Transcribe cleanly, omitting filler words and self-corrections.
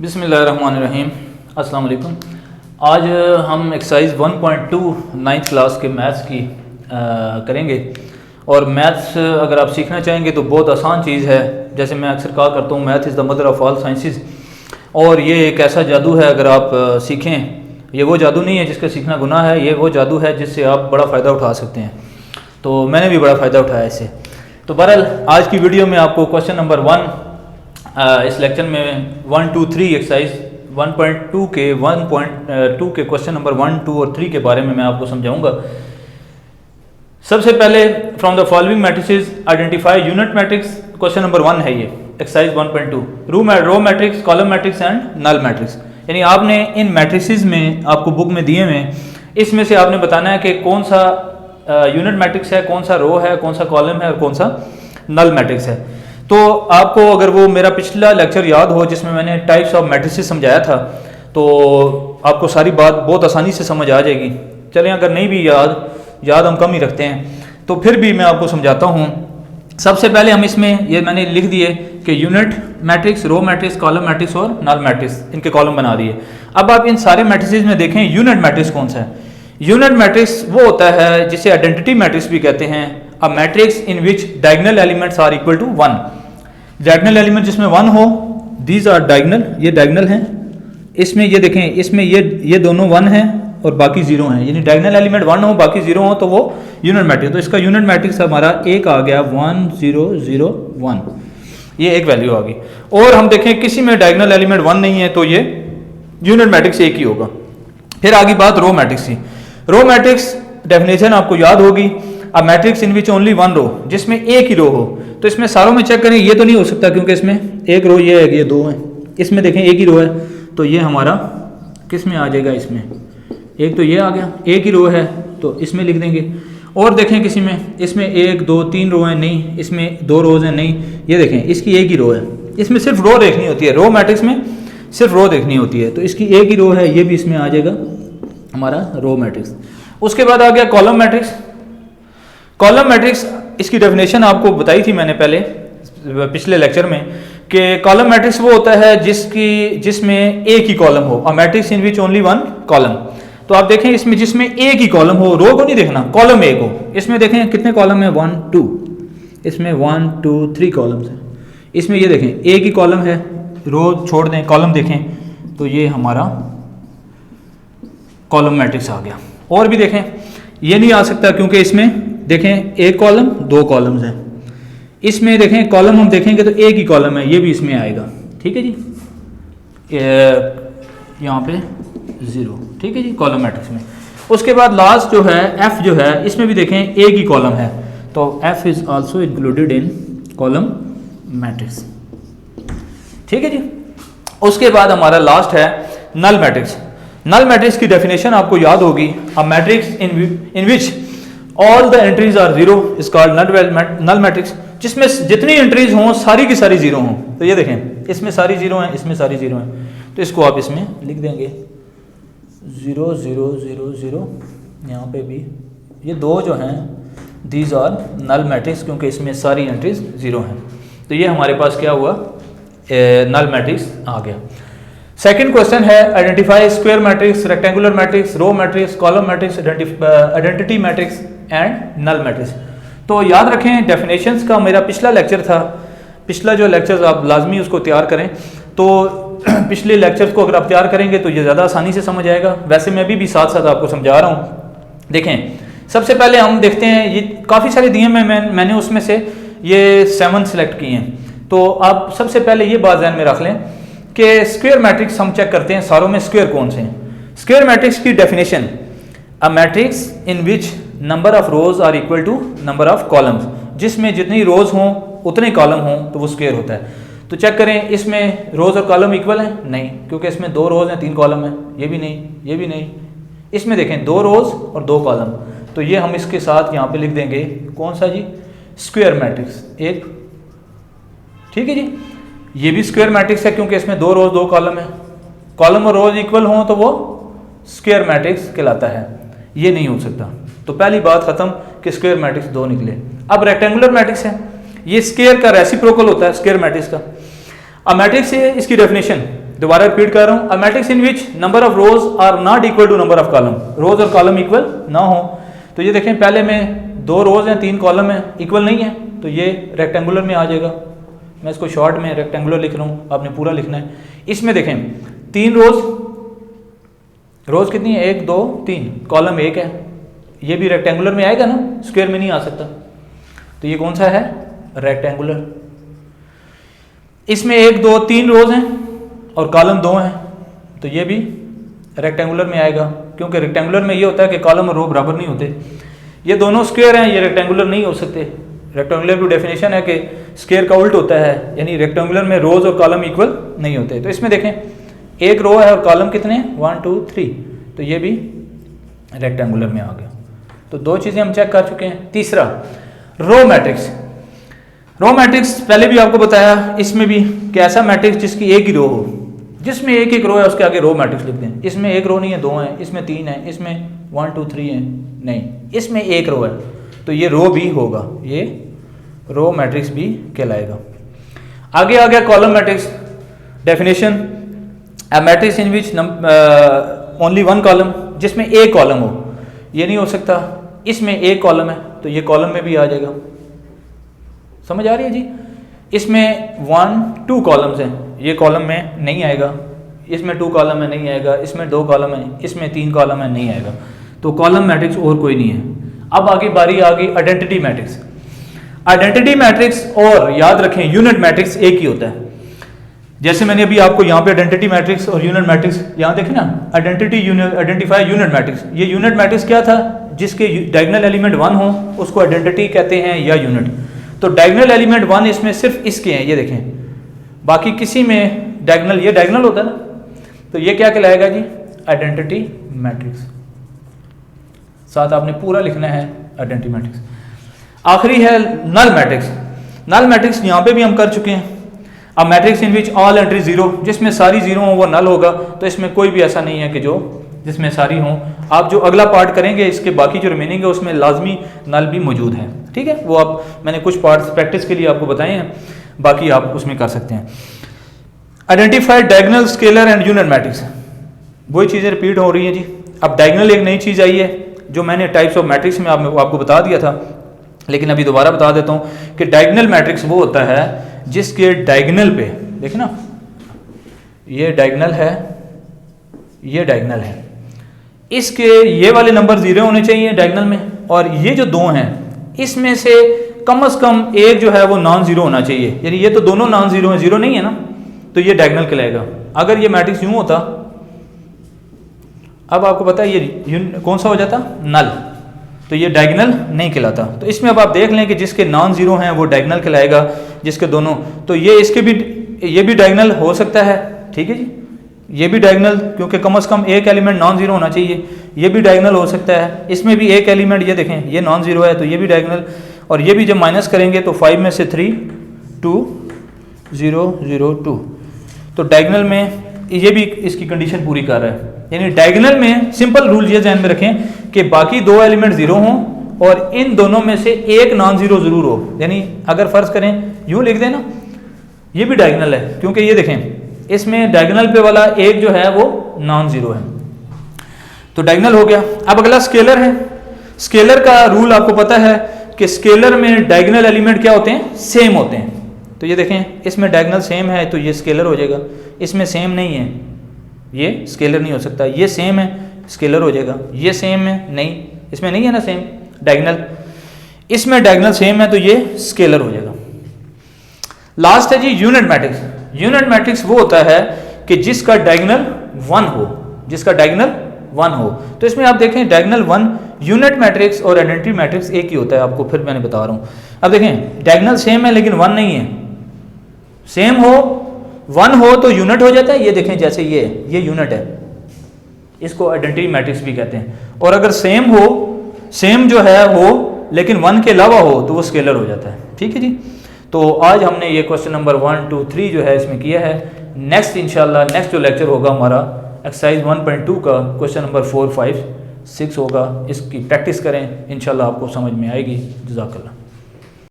बिस्मिल्लाहिर्रहमानिर्रहीम। अस्सलाम वालेकुम। आज हम एक्सरसाइज 1.2 9th क्लास के मैथ्स की करेंगे। और मैथ्स अगर आप सीखना चाहेंगे तो बहुत आसान चीज़ है। जैसे मैं अक्सर कहा करता हूँ, math is the mother of all sciences. और ये एक ऐसा जादू है, अगर आप सीखें, ये वो जादू नहीं है जिसका सीखना गुनाह है, ये वो जादू है जिससे आप बड़ा फ़ायदा उठा सकते हैं। तो मैंने भी बड़ा फ़ायदा उठाया इससे। तो बहरहाल आज की वीडियो में आपको क्वेश्चन नंबर 1 इस लेक्चर में 1, 2, 3 एक्सरसाइज 1.2 के 1.2 के क्वेश्चन नंबर 1, 2 और 3 के बारे में मैं आपको समझाऊंगा। सबसे पहले from the following matrices identify unit matrix. Question number 1 है ये exercise 1.2, row matrix, column matrix and null matrix. यानी आपने इन मैट्रिसेस में आपको बुक में दिए हुए, इसमें से आपने बताना है कि कौन सा यूनिट मैट्रिक्स है, कौन सा रो है, कौन सा कॉलम है और कौन सा नल मैट्रिक्स है। तो आपको अगर वो मेरा पिछला लेक्चर याद हो जिसमें मैंने टाइप्स ऑफ मैट्रिसेस समझाया था, तो आपको सारी बात बहुत आसानी से समझ आ जाएगी। चलें, अगर नहीं भी याद हम कम ही रखते हैं तो फिर भी मैं आपको समझाता हूँ। सबसे पहले हम इसमें ये मैंने लिख दिए कि unit matrix, row matrix, column matrix और नल मैट्रिक्स, इनके कॉलम बना दिए। अब आप इन सारे मैट्रिसेस में देखें यूनिट मैट्रिक्स कौन सा है। यूनिट मैट्रिक्स वो होता है जिसे आइडेंटिटी मैट्रिक्स भी कहते हैं। A matrix in which diagonal elements are equal to 1। Diagonal element जिसमें 1 हो, दीज आर डायगोनल, ये डायगोनल हैं। इसमें ये देखें, इसमें ये दोनों 1 हैं और बाकी 0 हैं। यानी डायगोनल एलिमेंट 1 हो, बाकी 0 हो, तो वो यूनिट मैट्रिक्स। तो इसका यूनिट मैट्रिक्स हमारा एक आ गया 1 0 0 1, ये एक वैल्यू आ गई। और हम देखें किसी में डायगोनल एलिमेंट 1 नहीं है तो ये यूनिट मैट्रिक्स एक ही होगा। फिर आगे बात रो मैट्रिक्स की। रो मैट्रिक्स डेफिनेशन आपको याद होगी, a matrix in which only 1 रो, जिसमें एक ही रो हो। तो इसमें सारों में चेक करें, ये तो नहीं हो सकता क्योंकि इसमें एक रो ये है, ये 2 है। इसमें देखें एक ही रो है, तो ये हमारा किस में आ जाएगा, इसमें एक तो ये आ गया, एक ही रो है तो इसमें लिख देंगे। और देखें किसी में, इसमें 1 2 3 रो है, नहीं, इसमें 2 रोज हैं, नहीं, ये देखें इसकी एक ही रो है। इसमें सिर्फ रो देखनी होती है, रो मैट्रिक्स में सिर्फ रो देखनी होती है, तो इसकी एक ही रो है, ये भी इसमें आ जाएगा हमारा रो मैट्रिक्स। उसके बाद आ गया कॉलम मैट्रिक्स। कॉलम मैट्रिक्स, इसकी डेफिनेशन आपको बताई थी मैंने पहले पिछले लेक्चर में कि कॉलम मैट्रिक्स वो होता है जिसमें एक ही कॉलम हो। अ matrix in which only 1 column. तो आप देखें इसमें जिसमें एक ही कॉलम हो, रो को नहीं देखना, कॉलम एक हो। इसमें देखें कितने कॉलम है, 1 2, इसमें 1 2 3 कॉलम्स हैं। इसमें ये देखें एक ही कॉलम है, रो छोड़ दें, कॉलम देखें, तो ये हमारा कॉलम मैट्रिक्स आ गया। और भी देखें, ये नहीं आ सकता क्योंकि इसमें देखें एक कॉलम 2 कॉलम्स हैं। इसमें देखें कॉलम हम देखेंगे तो एक ही कॉलम है, ये भी इसमें आएगा। ठीक है जी, यहाँ पे 0, ठीक है जी, कॉलम मैट्रिक्स में। उसके बाद लास्ट जो है F जो है, इसमें भी देखें एक ही कॉलम है, तो F is also included in column matrix. ठीक है जी। उसके बाद हमारा लास्ट है नल मैट्रिक्स। नल मैट्रिक्स की डेफिनेशन आपको याद होगी, a matrix in which all the entries are 0 is called null matrix. जिसमें जितनी एंट्रीज हों सारी की सारी 0 हों। तो ये देखें इसमें सारी 0 हैं, इसमें सारी 0 हैं, तो इसको आप इसमें लिख देंगे 0 0 0 0। यहाँ पे भी ये 2 जो हैं दीज आर नल मैट्रिक्स, क्योंकि इसमें सारी एंट्रीज 0 हैं। तो ये हमारे पास क्या हुआ, नल मैट्रिक्स आ गया। सेकंड क्वेश्चन है identify square matrix, rectangular matrix, row matrix, column matrix, identity matrix and null matrix. तो याद रखें डेफिनेशंस का मेरा पिछला लेक्चर था, पिछला जो लेक्चर्स आप लाजमी उसको तैयार करें। तो पिछले लेक्चर्स को अगर आप तैयार करेंगे तो ये ज़्यादा आसानी से समझ आएगा। वैसे मैं भी साथ साथ आपको समझा रहा हूँ। देखें सबसे पहले हम देखते हैं, ये काफ़ी सारे दिए मैंने उसमें से ये 7 सेलेक्ट किए हैं। तो आप सबसे पहले ये बात ध्यान में रख लें कि स्क्वायर मैट्रिक्स हम चेक करते हैं, सारों में स्क्वायर कौन से हैं। स्क्वायर मैट्रिक्स की definition, a matrix in which number of rows are equal to number of columns. जिसमें जितनी रोज हों उतने कॉलम हों तो वो स्क्वायर होता है। तो चेक करें इसमें रोज और कॉलम इक्वल हैं, नहीं, क्योंकि इसमें 2 रोज हैं 3 कॉलम हैं, ये भी नहीं, ये भी नहीं। इसमें देखें 2 रोज और 2 कॉलम, तो ये हम इसके साथ यहाँ पे लिख देंगे कौन सा जी, स्क्वायर मैट्रिक्स एक। ठीक है जी, ये भी स्क्वायर मैट्रिक्स है क्योंकि इसमें 2 रोज 2 कॉलम है। कॉलम और रोज इक्वल हों तो वो स्क्वायर मैट्रिक्स कहलाता है। ये नहीं हो सकता, तो पहली बात खत्म कि स्क्वायर मैट्रिक्स 2 निकले। अब रेक्टेंगुलर मैट्रिक्स है, ये स्क्वायर का रेसिप्रोकल होता है स्क्वायर मैट्रिक्स का। अब मैट्रिक्स है, इसकी डेफिनेशन दोबारा रिपीट कर रहा हूँ, a matrix in which number of rows are not equal to number of column, rows और कॉलम इक्वल ना हो। तो ये देखें पहले में 2 रोज हैं 3 कॉलम हैं, इक्वल नहीं है, तो ये रेक्टेंगुलर में आ जाएगा। मैं इसको शॉर्ट में रेक्टेंगुलर लिख रहा हूँ, आपने पूरा लिखना है। इसमें देखें 3 रोज कितनी है, 1 2 3, कॉलम 1 है, ये भी रेक्टेंगुलर में आएगा ना, स्क्वायर में नहीं आ सकता। तो ये कौन सा है, रेक्टेंगुलर। इसमें 1 2 3 रोज हैं और कॉलम 2 हैं, तो ये भी रेक्टेंगुलर में आएगा, क्योंकि रेक्टेंगुलर में ये होता है कि कॉलम और रो बराबर नहीं होते। ये दोनों स्क्वायर हैं, ये रेक्टेंगुलर नहीं हो सकते। रेक्टेंगुलर की डेफिनेशन है कि स्क्वायर का उल्ट होता है, यानी रेक्टेंगुलर में रोज और कॉलम इक्वल नहीं होते। तो इसमें देखें 1 रो है और कॉलम कितने हैं, 1 2 3, तो ये भी रेक्टेंगुलर में आ गया। तो 2 चीज़ें हम चेक कर चुके हैं। तीसरा, रो मैट्रिक्स। रो मैट्रिक्स पहले भी आपको बताया, इसमें भी कि ऐसा मैट्रिक्स जिसकी एक ही रो हो, जिसमें एक रो है उसके आगे रो मैट्रिक्स लिख दें। इसमें 1 रो नहीं है, 2 हैं, इसमें 3 है, इसमें 1 2 3 है, नहीं, इसमें 1 रो है, तो ये रो भी होगा, ये रो मैट्रिक्स भी कहलाएगा। आगे आ गया column matrix. Definition, a matrix in which only 1 column, जिसमें एक कॉलम हो, ये नहीं हो सकता। इसमें 1 कॉलम है तो ये कॉलम में भी आ जाएगा, समझ आ रही है जी। इसमें 1 2 कॉलम्स हैं, ये कॉलम में नहीं आएगा, इसमें 2 कॉलम में नहीं आएगा, इसमें 2 कॉलम है, इसमें 3 कॉलम है, नहीं आएगा। तो कॉलम मैट्रिक्स और कोई नहीं है। अब आगे बारी आ गई आइडेंटिटी मैट्रिक्स। आइडेंटिटी मैट्रिक्स और याद रखें यूनिट मैट्रिक्स एक ही होता है। जैसे मैंने अभी आपको यहाँ पे आइडेंटिटी मैट्रिक्स और यूनिट मैट्रिक्स, यहाँ देखें ना, identity unit, identify unit matrix. ये यूनिट मैट्रिक्स क्या था, जिसके डायगोनल एलिमेंट 1 हो उसको आइडेंटिटी कहते हैं या यूनिट। तो डायगोनल एलिमेंट 1 इसमें सिर्फ इसके हैं, ये देखें, बाकी किसी में डायगोनल, ये डायगोनल होता है ना, तो ये क्या कहलाएगा जी, आइडेंटिटी मैट्रिक्स। साथ आपने पूरा लिखना है आइडेंटिटी मैट्रिक्स। आखिरी है नल मैट्रिक्स। नल मैट्रिक्स यहाँ पे भी हम कर चुके हैं। अब matrix in which all entry 0, जिसमें सारी 0 हो वो नल होगा। तो इसमें कोई भी ऐसा नहीं है कि जो जिसमें सारी हों। आप जो अगला पार्ट करेंगे इसके बाकी जो रिमेनिंग है उसमें लाजमी नल भी मौजूद है, ठीक है। वो आप, मैंने कुछ पार्ट्स प्रैक्टिस के लिए आपको बताए हैं, बाकी आप उसमें कर सकते हैं। Identify diagonal, scalar and unit matrix, वही चीज़ें रिपीट हो रही हैं जी। अब डायगोनल एक नई चीज़ आई है, जो मैंने टाइप्स ऑफ मैट्रिक्स में आपको बता दिया था, लेकिन अभी दोबारा बता देता हूँ कि डायगोनल मैट्रिक्स वो होता है जिसके डायगोनल पे, देखें ना, ये डायगोनल है, ये डायगोनल है, इसके ये वाले नंबर 0 होने चाहिए डायगोनल में, और ये जो 2 हैं इसमें से कम एक जो है वो नॉन जीरो होना चाहिए, यानी ये तो दोनों नॉन जीरो हैं, 0 नहीं है ना, तो ये डायगोनल कहलाएगा। अगर ये मैट्रिक्स यूं होता, अब आपको पता है ये कौन सा हो जाता, नल, तो ये डायगोनल नहीं कहलाता। तो इसमें अब आप देख लें कि जिसके नॉन जीरो हैं वो डायगोनल कहलाएगा, जिसके दोनों, तो ये इसके भी, ये भी डायगोनल हो सकता है, ठीक है जी, ये भी डायगोनल, क्योंकि कम से कम एक एलिमेंट नॉन जीरो होना चाहिए, ये भी डायगोनल हो सकता है। इसमें भी एक एलिमेंट, ये देखें, ये नॉन जीरो है तो ये भी डायगोनल, और ये भी जब माइनस करेंगे तो 5 में से 3 2 0 0 2, तो डायगोनल में ये भी इसकी कंडीशन पूरी कर रहा है। यानी डायगोनल में सिंपल रूल ये ध्यान में रखें कि बाकी 2 एलिमेंट 0 हों और इन दोनों में से एक नॉन जीरो जरूर हो। यानी अगर फर्ज करें यूं लिख देना, ये भी डायगोनल है, क्योंकि ये देखें इसमें डायगोनल पे वाला एक जो है वो नॉन जीरो है, तो डायगोनल हो गया। अब अगला स्केलर है। स्केलर का रूल आपको पता है कि स्केलर में डायगोनल एलिमेंट क्या होते हैं, सेम होते हैं। तो ये देखें इसमें डायगोनल सेम है तो ये स्केलर हो जाएगा, इसमें सेम नहीं है ये स्केलर नहीं हो सकता, ये सेम है स्केलर हो जाएगा, ये सेम है नहीं, इसमें नहीं है ना सेम डायगोनल, इसमें डायगोनल सेम है तो ये स्केलर हो जाएगा। लास्ट है जी यूनिट मैट्रिक्स। यूनिट मैट्रिक्स वो होता है कि जिसका डायगोनल 1 हो, जिसका डायगोनल 1 हो। तो इसमें आप देखें डायगोनल 1, यूनिट मैट्रिक्स और आइडेंटिटी मैट्रिक्स एक ही होता है, आपको फिर मैंने बता रहा हूँ। अब देखें डायगोनल सेम है लेकिन 1 नहीं है, सेम हो 1 हो तो यूनिट हो जाता है। ये देखें जैसे ये यूनिट है, इसको आइडेंटिटी मैट्रिक्स भी कहते हैं। और अगर सेम हो, सेम जो है हो लेकिन 1 के अलावा हो तो वो स्केलर हो जाता है, ठीक है जी। तो आज हमने ये क्वेश्चन नंबर 1 2 3 जो है इसमें किया है। नेक्स्ट इंशाल्लाह नेक्स्ट जो लेक्चर होगा हमारा एक्सरसाइज 1.2 का क्वेश्चन नंबर 4 5 6 होगा, इसकी प्रैक्टिस करें, इंशाल्लाह आपको समझ में आएगी। जज़ाकल्लाह।